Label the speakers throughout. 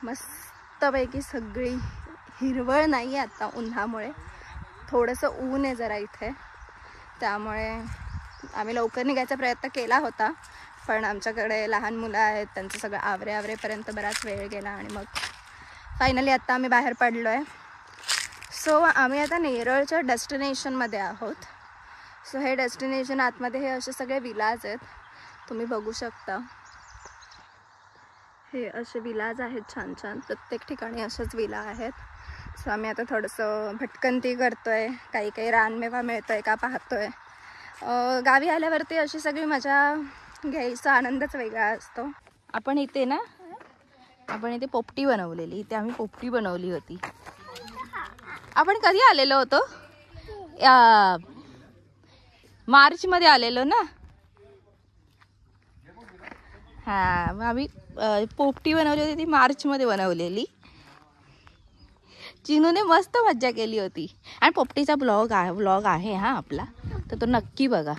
Speaker 1: मस्तपैकी सगळी हिरवळ नाही आहे आता उन्हामुळे, थोडंसं ऊन आहे जरा इथे, त्यामुळे आम्ही लवकर निघायचा प्रयत्न केला होता, पण आमच्याकडे लहान मुलं आहेत, त्यांचं सगळं आवरेपर्यंत बराच वेळ गेला आणि मग फायनली आत्ता आम्ही बाहेर पडलो आहे. सो आम्ही आता नेरळच्या डेस्टिनेशनमध्ये आहोत. सो हे डेस्टिनेशन आतमध्ये हे असे सगळे विलाज आहेत, तुम्ही बघू शकता. हे असे विलाज आहेत छान छान, प्रत्येक ठिकाणी असेच विला आहेत. सो आम्ही आता थोडंसं भटकंती करतोय, काही काही रानमेवा मिळतोय का पाहतोय. गावी आल्यावरती अशी सगळी मजा घ्यायचा आनंदच वेगळा असतो. आपण इथे पोपटी बनवलेली, इथे आम्ही पोपटी बनवली होती. आपण कधी आलेलो होतो? मार्च मध्ये आलेलो ना. हा, मग आम्ही पोपटी बनवली होती ती मार्च मध्ये बनवलेली. चिनूने मस्त मज्जा केली होती. आणि पोपटीचा व्लॉग आहे हा आपला, तर तो नक्की बघा.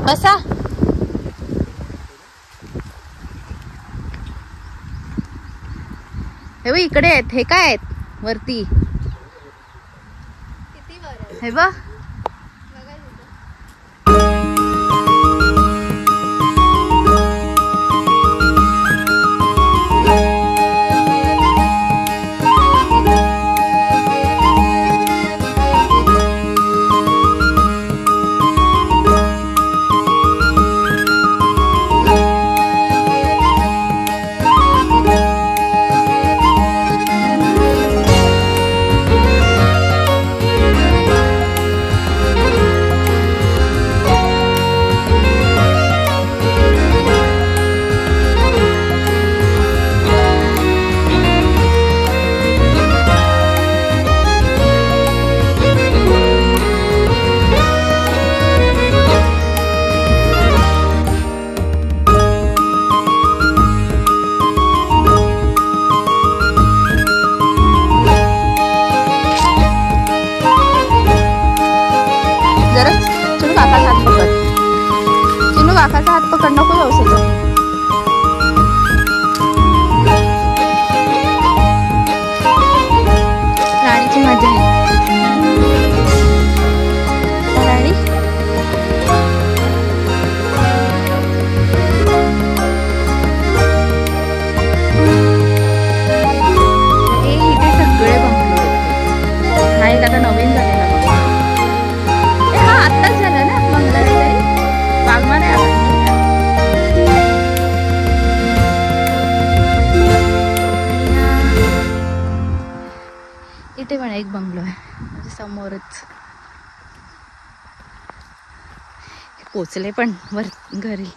Speaker 1: बसा. हे बघ इकडे आहेत, हे काय आहेत वरती, हे बघ. काकाचा हात पकड, नको व्यवसाय. राणीची मजा आहे. राणी इथे सगळे बंगलो आहेत. हा एक आता नवीन झालेला बंगला. हा आत्ताच झाला ना बंगला, काहीतरी बागमान आहे. इथे पण एक बंगलो आहे समोरच. पोचले पण वर घरी.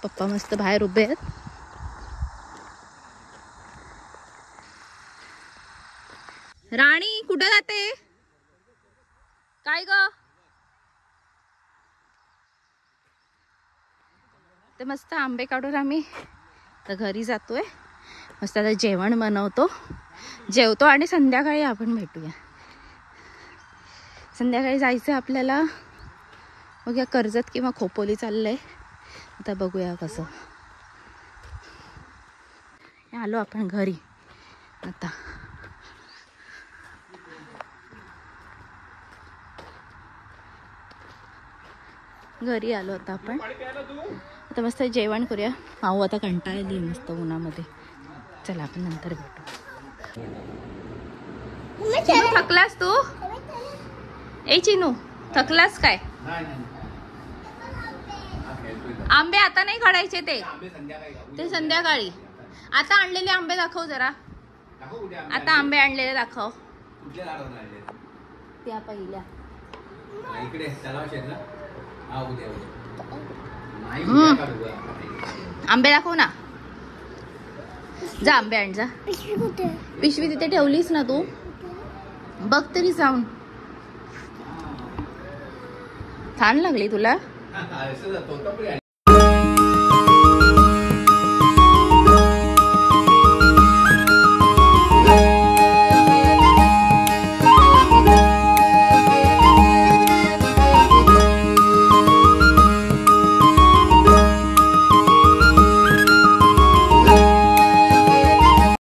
Speaker 1: पप्पा मस्त बाहेर उभे आहेत. राणी कुठं जाते? काय ग? ते मस्त आंबे काढून आम्ही तर घरी जातोय. मस्त आता जेवण बनवतो, जेवतो आणि संध्याकाळी आपण भेटूया. संध्याकाळी जायचं आपल्याला. मग या कर्जत किंवा खोपोली चाललंय. आता बघूया कसं. आलो आपण घरी आता. घरी आलो आता आपण. आता मस्त जेवण करूया. माऊ आता कंटाळली मस्त उन्हामध्ये. चला आपण नंतर भेटू. चिनू थकलास तू? ए चिनू थकलास काय? आंबे आता नाही काढायचे, ते संध्याकाळी. आता आणलेले आंबे दाखव जरा. आता आंबे आणलेले दाखव. त्या पहिल्या आंबे दाखव ना. जा आंबे आण जा. पिशवी तिथे ठेवलीस ना तू? बघ तरी जाऊन. छान लागली तुला?